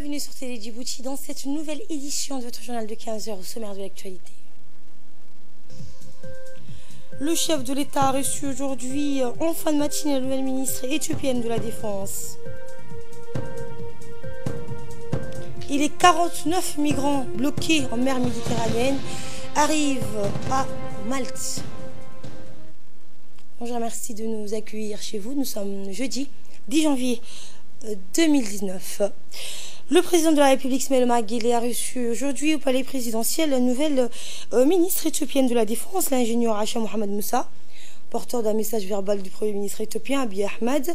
Bienvenue sur Télé Djibouti dans cette nouvelle édition de votre journal de 15 heures au sommaire de l'actualité. Le chef de l'État a reçu aujourd'hui en fin de matinée la nouvelle ministre éthiopienne de la Défense. Et les 49 migrants bloqués en mer Méditerranéenne arrivent à Malte. Bonjour, merci de nous accueillir chez vous. Nous sommes jeudi 10 janvier 2019. Le président de la République, Ismaël Omar Guelleh, a reçu aujourd'hui au palais présidentiel la nouvelle ministre éthiopienne de la Défense, l'ingénieur Acha Mohamed Moussa, porteur d'un message verbal du Premier ministre éthiopien, Abiy Ahmed.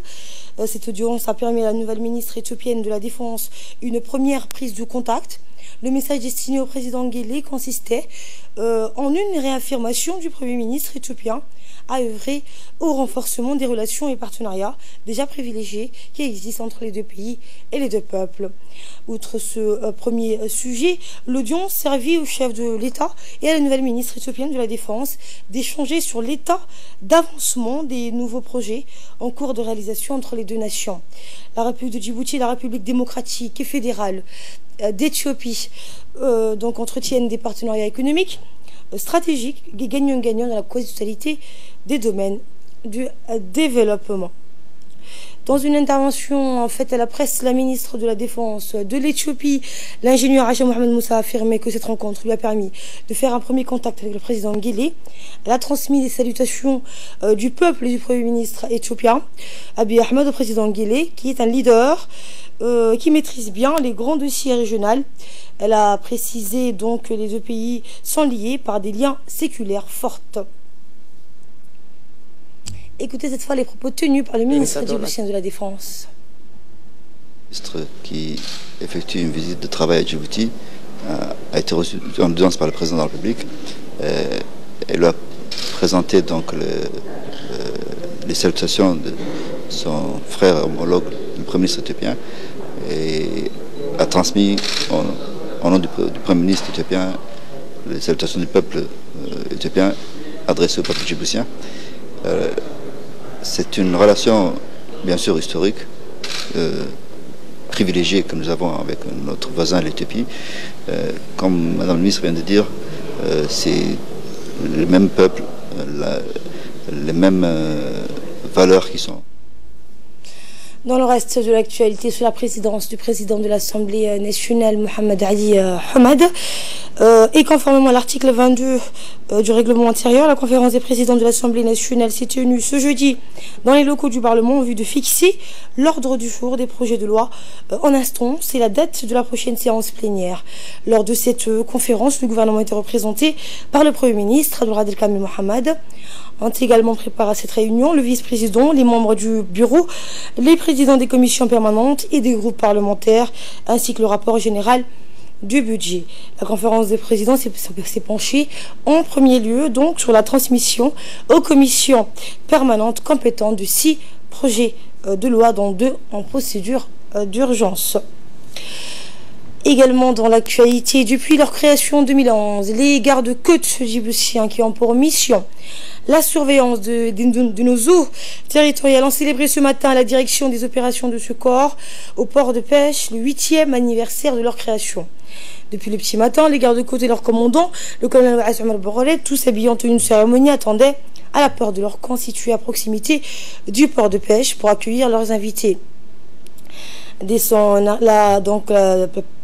Cette audience a permis à la nouvelle ministre éthiopienne de la Défense une première prise de contact. Le message destiné au président Guelleh consistait en une réaffirmation du Premier ministre éthiopien à œuvrer au renforcement des relations et partenariats déjà privilégiés qui existent entre les deux pays et les deux peuples. Outre ce premier sujet, l'audience servit au chef de l'État et à la nouvelle ministre éthiopienne de la Défense d'échanger sur l'état d'avancement des nouveaux projets en cours de réalisation entre les deux nations. La République de Djibouti et la République démocratique et fédérale d'Éthiopie donc entretiennent des partenariats économiques stratégiques et gagnant-gagnant dans la quasi-totalité des domaines du développement. Dans une intervention faite à la presse, la ministre de la Défense de l'Éthiopie, l'ingénieur Acha Mohamed Moussa, a affirmé que cette rencontre lui a permis de faire un premier contact avec le président Guelleh. Elle a transmis des salutations du peuple et du Premier ministre éthiopien, Abiy Ahmed, au président Guelleh, qui est un leader qui maîtrise bien les grands dossiers régionaux. Elle a précisé donc que les deux pays sont liés par des liens séculaires forts. Écoutez cette fois les propos tenus par le ministre djiboutien de la Défense. Le ministre qui effectue une visite de travail à Djibouti a été reçu en audience par le président de la République. Elle lui a présenté donc les salutations de son frère homologue, le Premier ministre éthiopien, et a transmis au nom du Premier ministre éthiopien les salutations du peuple éthiopien adressées au peuple djiboutien. C'est une relation bien sûr historique, privilégiée que nous avons avec notre voisin l'Éthiopie. Comme Madame la ministre vient de dire, c'est le même peuple, les mêmes valeurs qui sont. Dans le reste de l'actualité, sous la présidence du président de l'Assemblée nationale, Mohamed Ali Hamad, et conformément à l'article 22 du règlement intérieur, la conférence des présidents de l'Assemblée nationale s'est tenue ce jeudi dans les locaux du Parlement en vue de fixer l'ordre du jour des projets de loi en instance et la date de la prochaine séance plénière. Lors de cette conférence, le gouvernement était représenté par le Premier ministre, Abdel Kamel Mohamed. Ont également préparé à cette réunion le vice-président, les membres du bureau, les présidents des commissions permanentes et des groupes parlementaires, ainsi que le rapport général du budget. La conférence des présidents s'est penchée en premier lieu donc sur la transmission aux commissions permanentes compétentes de 6 projets de loi, dont 2 en procédure d'urgence. Également dans l'actualité, depuis leur création en 2011, les gardes-côtes djiboutiens qui ont pour mission la surveillance de nos eaux territoriales ont célébré ce matin à la direction des opérations de secours au port de pêche le 8e anniversaire de leur création. Depuis le petit matin, les gardes-côtes et leurs commandants, le colonel Waas Omar Borrelet, tous habillés en tenue de cérémonie, attendaient à la porte de leur camp situé à proximité du port de pêche pour accueillir leurs invités.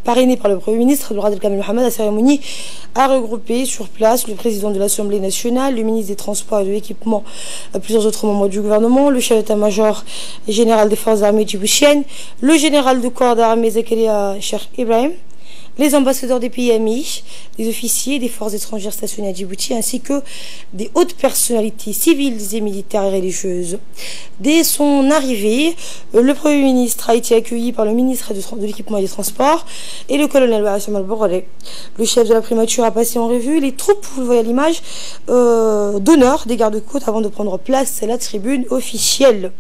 Parrainé par le Premier ministre, Abdel Kamel Mohamed, la cérémonie a regroupé sur place le président de l'Assemblée nationale, le ministre des Transports et de l'Équipement, plusieurs autres membres du gouvernement, le chef d'état-major général des forces armées djiboutiennes, le général de corps d'armée Zakaria Cheikh Ibrahim, les ambassadeurs des pays amis, les officiers des forces étrangères stationnées à Djibouti, ainsi que des hautes personnalités civiles et militaires et religieuses. Dès son arrivée, le Premier ministre a été accueilli par le ministre de l'Équipement et des Transports et le colonel Waas Omar Borrelet. Le chef de la primature a passé en revue les troupes, vous le voyez à l'image, d'honneur des gardes-côtes avant de prendre place à la tribune officielle.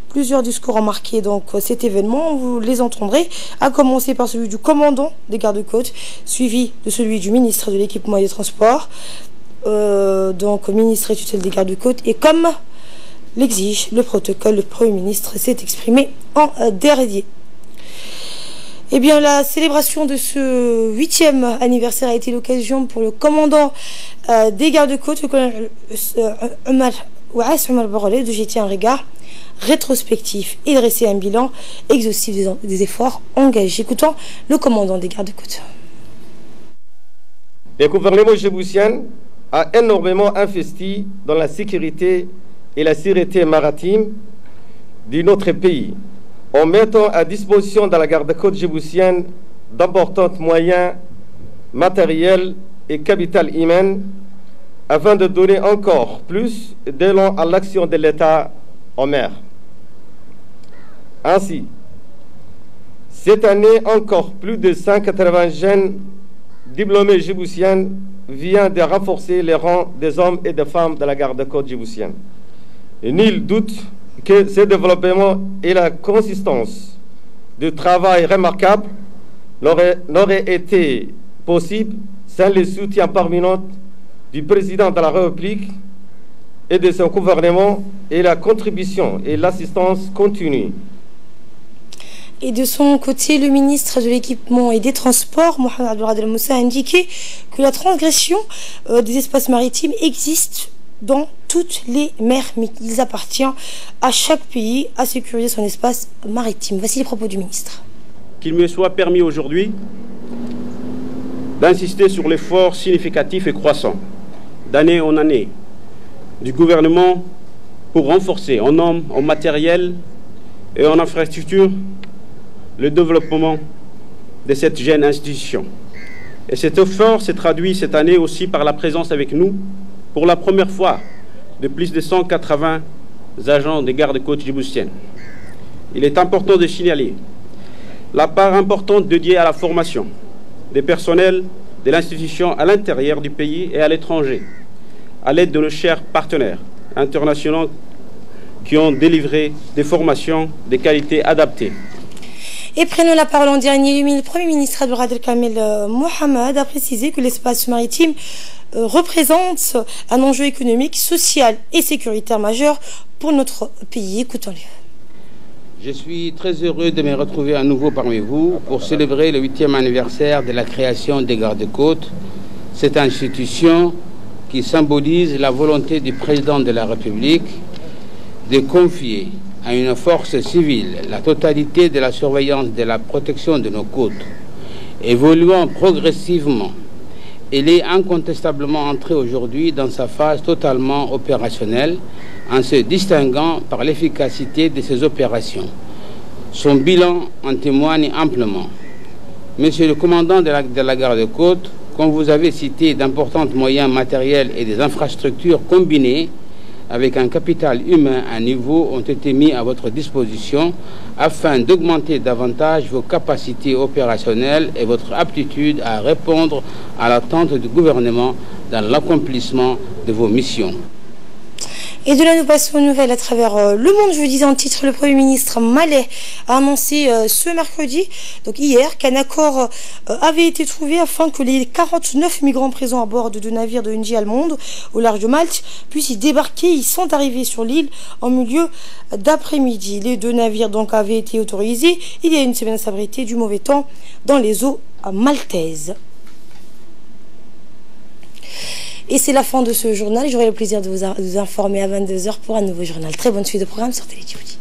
Plusieurs discours ont marqué donc cet événement, vous les entendrez, à commencer par celui du commandant des gardes-côtes, suivi de celui du ministre de l'Équipement et des Transports, donc ministre et tutelle des gardes-côtes, et comme l'exige le protocole, le Premier ministre s'est exprimé en dernier. Eh bien, la célébration de ce 8e anniversaire a été l'occasion pour le commandant des gardes-côtes, le colonel Omar Borolé, de jeter un regard rétrospectif et dresser un bilan exhaustif des efforts engagés. Écoutons le commandant des gardes-côtes. Le gouvernement djiboutien a énormément investi dans la sécurité et la sûreté maritime de notre pays, en mettant à disposition de la garde-côte djiboutienne d'importants moyens matériels et capital humain afin de donner encore plus d'élan à l'action de l'État en mer. Ainsi, cette année, encore plus de 180 jeunes diplômés djiboutiens viennent de renforcer les rangs des hommes et des femmes de la garde-côte djiboutienne. Nul doute que ce développement et la consistance du travail remarquable n'auraient été possibles sans le soutien permanent du président de la République et de son gouvernement et la contribution et l'assistance continue. Et de son côté, le ministre de l'Équipement et des Transports, Mohamed Abdelrahman Moussa, a indiqué que la transgression des espaces maritimes existe dans toutes les mers, mais il appartient à chaque pays à sécuriser son espace maritime. Voici les propos du ministre. Qu'il me soit permis aujourd'hui d'insister sur l'effort significatif et croissant, d'année en année, du gouvernement pour renforcer en hommes, en matériel et en infrastructure le développement de cette jeune institution. Et cet effort s'est traduit cette année aussi par la présence avec nous, pour la première fois, de plus de 180 agents des gardes-côtes djiboutiennes. Il est important de signaler la part importante dédiée à la formation des personnels de l'institution à l'intérieur du pays et à l'étranger, à l'aide de nos chers partenaires internationaux qui ont délivré des formations de qualité adaptée. Et prenant la parole en dernier, le Premier ministre Abdelrahman Kamel Mohamed a précisé que l'espace maritime représente un enjeu économique, social et sécuritaire majeur pour notre pays. Écoutons-le. Je suis très heureux de me retrouver à nouveau parmi vous pour célébrer le 8e anniversaire de la création des gardes-côtes, cette institution qui symbolise la volonté du président de la République de confier à une force civile la totalité de la surveillance de la protection de nos côtes. Évoluant progressivement, elle est incontestablement entrée aujourd'hui dans sa phase totalement opérationnelle en se distinguant par l'efficacité de ses opérations. Son bilan en témoigne amplement. Monsieur le commandant de la garde-côte, comme vous avez cité d'importants moyens matériels et des infrastructures combinées avec un capital humain à niveau ont été mis à votre disposition afin d'augmenter davantage vos capacités opérationnelles et votre aptitude à répondre à l'attente du gouvernement dans l'accomplissement de vos missions. Et de là, nous passons aux nouvelles à travers le monde. Je vous disais en titre, le Premier ministre malais a annoncé ce mercredi, donc hier, qu'un accord avait été trouvé afin que les 49 migrants présents à bord de 2 navires de Engie allemande au large de Malte puissent y débarquer. Ils sont arrivés sur l'île en milieu d'après-midi. Les 2 navires donc avaient été autorisés il y a une semaine à s'abriter du mauvais temps dans les eaux maltaises. Et c'est la fin de ce journal. J'aurai le plaisir de vous informer à 22 h pour un nouveau journal. Très bonne suite de programme sur Télé Djibouti.